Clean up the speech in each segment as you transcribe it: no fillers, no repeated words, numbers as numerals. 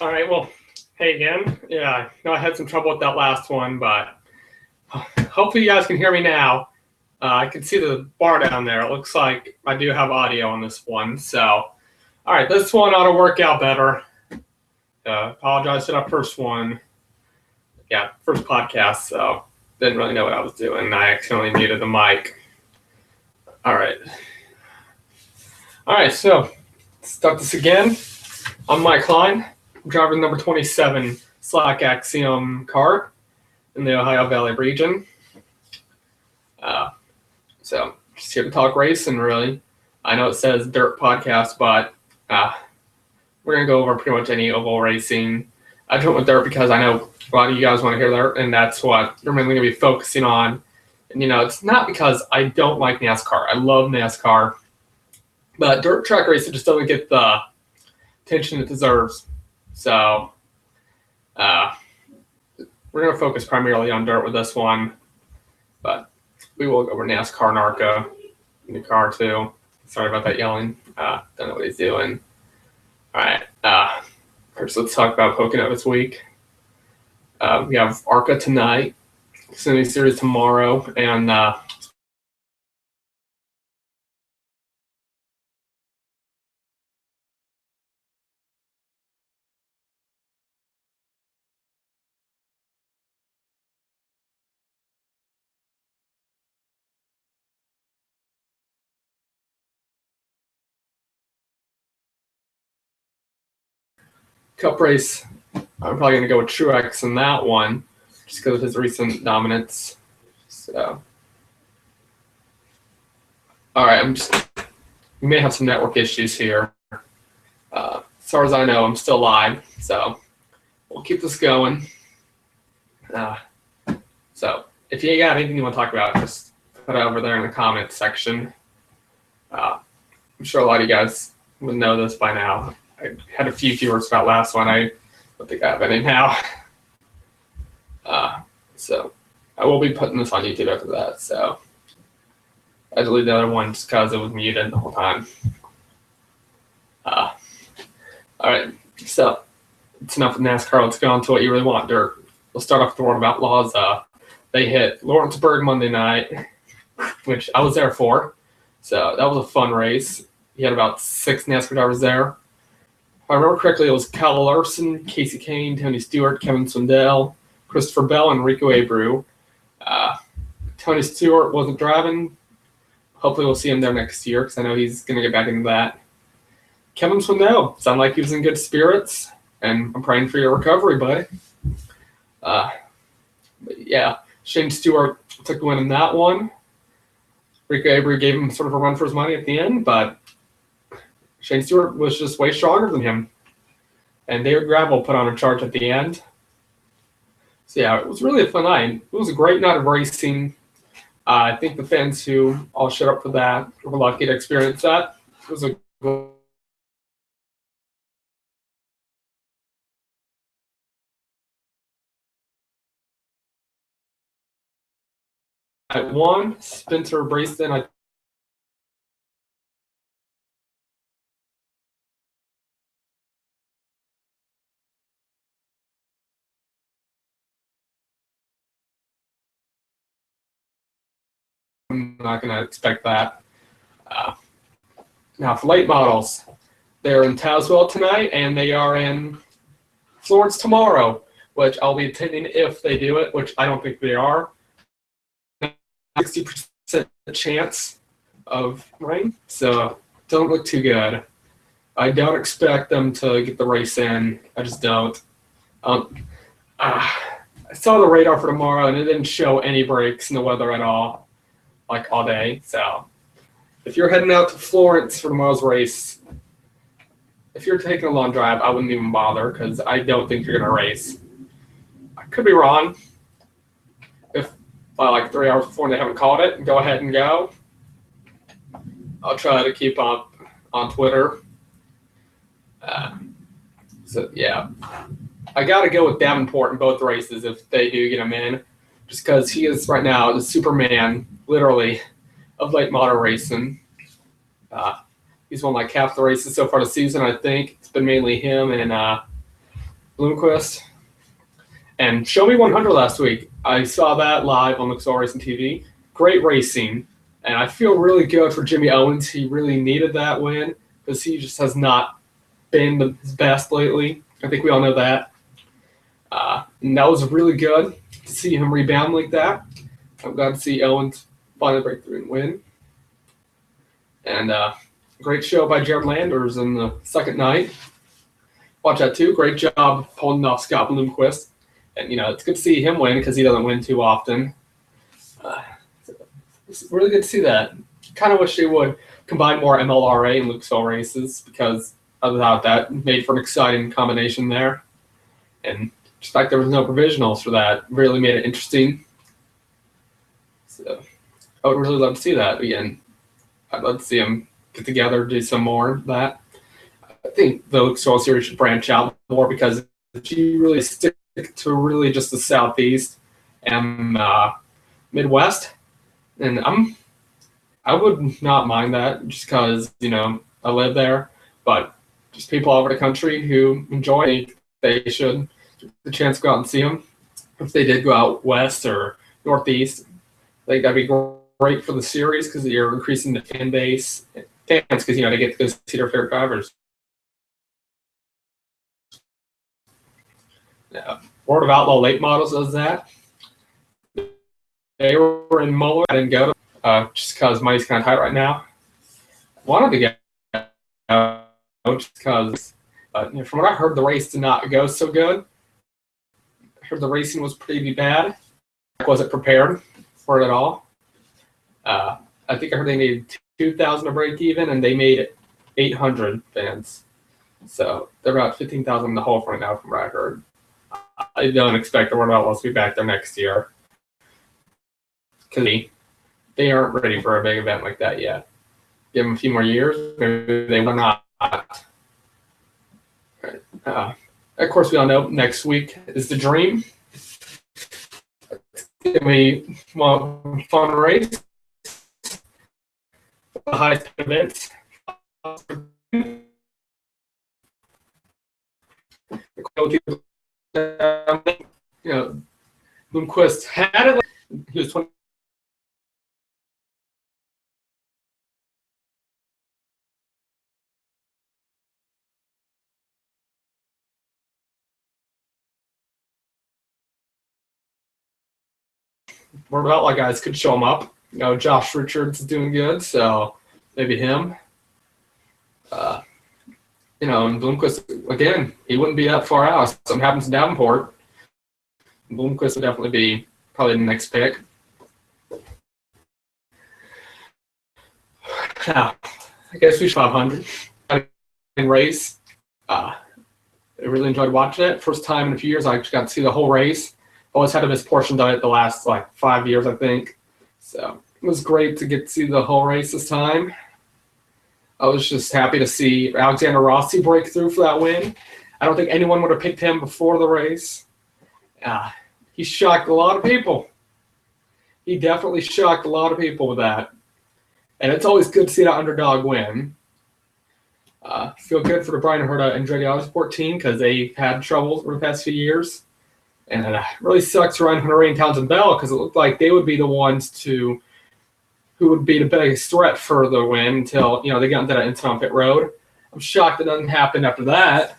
All right, well, hey again. Yeah, I had some trouble with that last one, but hopefully you guys can hear me now. I can see the bar down there. It looks like I do have audio on this one. So, all right, this one ought to work out better. Apologize for that first one. Yeah, first podcast, so didn't really know what I was doing. I accidentally muted the mic. All right. All right, so let's start this again. I'm Mike Klein. I'm driving number 27 Slack Axiom car in the Ohio Valley region. So just here to talk racing, really. I know it says dirt podcast, but we're going to go over pretty much any oval racing. I just went with dirt because I know a lot of you guys want to hear dirt, and that's what we're mainly going to be focusing on. And, it's not because I don't like NASCAR. I love NASCAR. But dirt track racing just doesn't get the attention it deserves. So we're going to focus primarily on dirt with this one. But we will go over NASCAR NARCA in the car too. Sorry about that yelling. Don't know what he's doing. All right. First, let's talk about Pocono this week. We have ARCA tonight, Xfinity Series tomorrow, and Cup race. I'm probably going to go with Truex in that one, just because of his recent dominance. So, all right, we may have some network issues here. As far as I know, I'm still live, so we'll keep this going. So, if you got anything you want to talk about, just put it over there in the comments section. I'm sure a lot of you guys would know this by now. I had a few keywords about last one. I don't think I have any now. So I will be putting this on YouTube after that. So I deleted the other one just because it was muted the whole time. All right, so it's enough of NASCAR. Let's go on to what you really want, dirt. We'll start off with the World of Outlaws. They hit Lawrenceburg Monday night, which I was there for. So that was a fun race. You had about 6 NASCAR drivers there. If I remember correctly, it was Kyle Larson, Casey Kane, Tony Stewart, Kevin Swindell, Christopher Bell, and Rico Abreu. Tony Stewart wasn't driving. Hopefully we'll see him there next year because I know he's going to get back into that. Kevin Swindell, sounded like he was in good spirits, and I'm praying for your recovery, buddy. But yeah, Shane Stewart took the win in that one. Rico Abreu gave him sort of a run for his money at the end, but Shane Stewart was just way stronger than him. And David Gravel put on a charge at the end. So yeah, it was really a fun night. It was a great night of racing. I think the fans who all showed up for that were lucky to experience that. It was a at one, Spencer Brayson, I'm not going to expect that. Now, for late models, they're in Tazewell tonight, and they are in Florence tomorrow, which I'll be attending if they do it, which I don't think they are. 60% chance of rain, so don't look too good. I don't expect them to get the race in. I just don't. I saw the radar for tomorrow, and it didn't show any breaks in the weather at all, like all day. So if you're heading out to Florence for tomorrow's race, if you're taking a long drive, I wouldn't even bother because I don't think you're going to race. I could be wrong. If by like 3 hours before they haven't called it, go ahead and go. I'll try to keep up on Twitter. So, yeah. I got to go with Davenport in both races if they do get him in, just because he is right now the Superman, literally, of late model racing. He's won like half the races so far this season, I think. It's been mainly him and Bloomquist, and Show Me 100 last week. I saw that live on Luxor Racing TV. Great racing, and I feel really good for Jimmy Owens. He really needed that win because he just has not been his best lately. I think we all know that. And that was really good to see him rebound like that. I'm glad to see Owens finally break through and win. And great show by Jared Landers in the second night. Watch that too. Great job holding off Scott Bloomquist. And, it's good to see him win because he doesn't win too often. It's really good to see that. Kind of wish they would combine more MLRA and Luxor races because without that, made for an exciting combination there. And just like there was no provisionals for that, really made it interesting. So I would really love to see that again. I'd love to see them get together, do some more of that. I think the Luxor series should branch out more because if you really stick to really just the Southeast and Midwest, and I would not mind that just because, I live there, but just people all over the country who enjoy, they should get the chance to go out and see them. If they did go out west or northeast, I think that'd be great for the series because you're increasing the fan base, fans because, they get to go see their favorite drivers. World of Outlaw late models does that. They were in Muller. I didn't go to just because money's kind of tight right now. Wanted to get just because, from what I heard, the race did not go so good. I heard the racing was pretty bad. I wasn't prepared for it at all. I think I heard they needed 2,000 to break even, and they made 800 fans. So they're about 15,000 in the hole right now, from what I heard. I don't expect the World of Outlaws to be back there next year because they aren't ready for a big event like that yet. Give them a few more years, maybe they will not. Of course, we all know next week is the Dream. It's going to be a fun race. The highest events. Bloomquist had it. He was 20. World of Outlaw guys could show him up. Josh Richards is doing good, so maybe him. And Bloomquist, again, he wouldn't be that far out. Something happens in Davenport, Bloomquist would definitely be probably the next pick. Now, I guess we should 500 race. I really enjoyed watching it. First time in a few years I got to see the whole race. Always had to miss portions of it the last 5 years, I think. So it was great to get to see the whole race this time. I was just happy to see Alexander Rossi break through for that win. I don't think anyone would have picked him before the race. He shocked a lot of people. He definitely shocked a lot of people with that. And it's always good to see that underdog win. Feel good for the Brian Herta and Andretti Autosport team because they've had trouble over the past few years. And it really sucks for Ryan Hunter and Townsend Bell because it looked like they would be the ones who would be the biggest threat for the win until, they got into that incident on pit road. I'm shocked it doesn't happen after that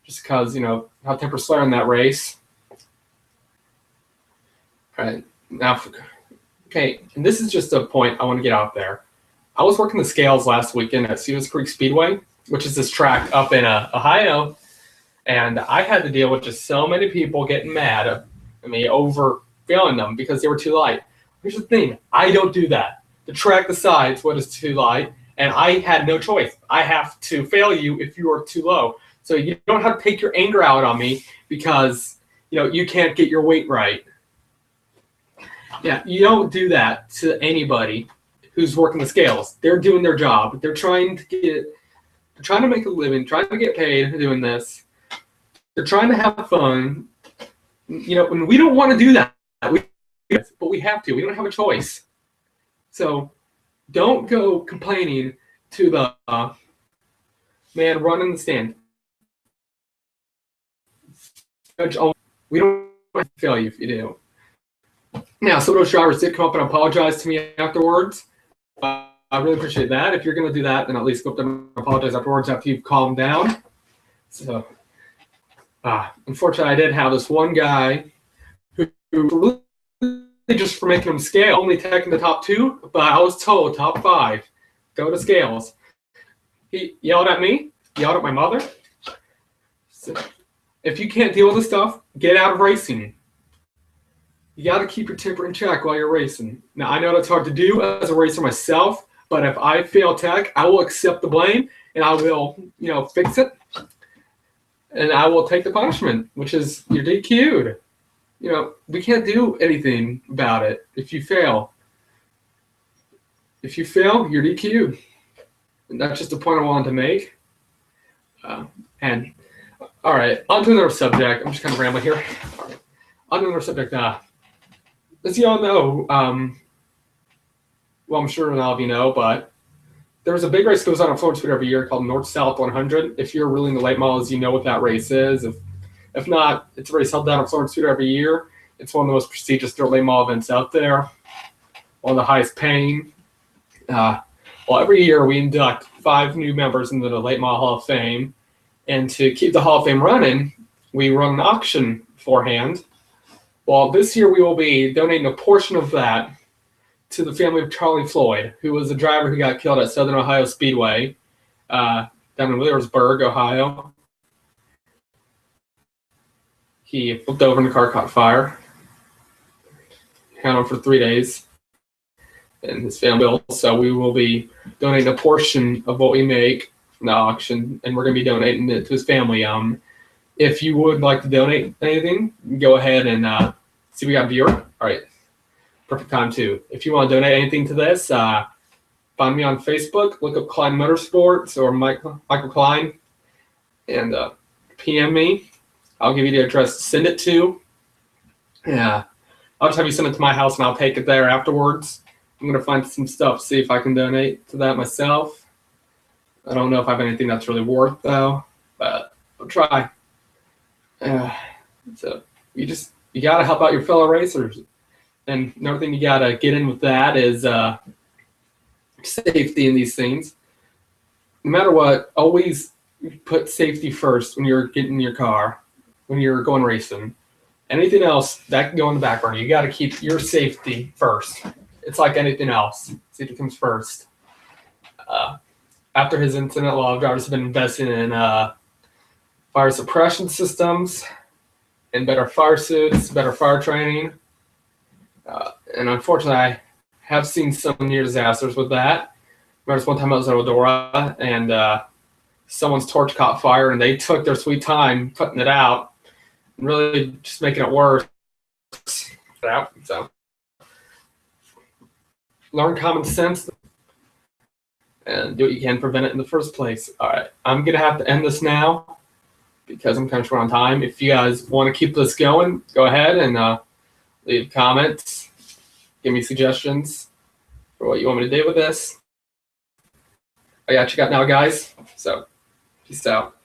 just because, how Temper Slayer in that race. All right. Now, okay, and this is just a point I want to get out there. I was working the scales last weekend at Stevens Creek Speedway, which is this track up in Ohio, and I had to deal with just so many people getting mad at me over failing them because they were too light. Here's the thing. I don't do that. The track decides what is too light, and I had no choice. I have to fail you if you are too low. So you don't have to take your anger out on me because, you can't get your weight right. Yeah, you don't do that to anybody who's working the scales. They're doing their job. They're trying to make a living, trying to get paid doing this. They're trying to have fun. And we don't want to do that. But we have to. We don't have a choice. So don't go complaining to the man running the stand. We don't fail you if you do. Now, some of those drivers did come up and apologize to me afterwards. I really appreciate that. If you're going to do that, then at least go up and apologize afterwards after you've calmed down. So, unfortunately, I did have this one guy who really just for making them scale, only taking the top 2, but I was told top 5, go to scales. He yelled at me, yelled at my mother. So, if you can't deal with this stuff, get out of racing. You got to keep your temper in check while you're racing. Now, I know that's hard to do as a racer myself, but if I fail tech, I will accept the blame and I will, fix it. And I will take the punishment, which is you're DQ'd. We can't do anything about it if you fail. If you fail, you're DQ'd. And that's just a point I wanted to make. And all right, on to another subject. I'm just kind of rambling here. Right. On to another subject. As you all know, well, I'm sure all of you know, but there's a big race that goes on Florida Speedway every year called North-South 100. If you're really into late models, you know what that race is. If not, it's a race held down at Florida Speedway every year. It's one of the most prestigious dirt late model events out there. One of the highest paying. Well, every year we induct 5 new members into the Late Model Hall of Fame. And to keep the Hall of Fame running, we run an auction beforehand. Well, this year we will be donating a portion of that to the family of Charlie Floyd, who was a driver who got killed at Southern Ohio Speedway down in Wheelersburg, Ohio. He flipped over and the car caught fire. Had on for 3 days. And his family bill. So we will be donating a portion of what we make from the auction, and we're going to be donating it to his family. If you would like to donate anything, go ahead and see we got a viewer. All right, perfect time too. If you want to donate anything to this, find me on Facebook. Look up Klein Motorsports or Michael Klein, and PM me. I'll give you the address to send it to. Yeah, I'll just have you send it to my house, and I'll take it there afterwards. I'm going to find some stuff, see if I can donate to that myself. I don't know if I have anything that's really worth, though, but I'll try. So you got to help out your fellow racers. And another thing you got to get in with that is safety in these things. No matter what, always put safety first when you're getting in your car, when you're going racing. Anything else, that can go in the back burner. You got to keep your safety first. It's like anything else. Safety comes first. After his incident, a lot of drivers have been investing in fire suppression systems and better fire suits, better fire training. And unfortunately, I have seen some near disasters with that. Remember this one time I was at Eldora and someone's torch caught fire and they took their sweet time putting it out and really just making it worse. So learn common sense and do what you can to prevent it in the first place. All right, I'm going to have to end this now because I'm kind of short on time. If you guys want to keep this going, go ahead and leave comments. Give me suggestions for what you want me to do with this. I got you now, guys. So, peace out.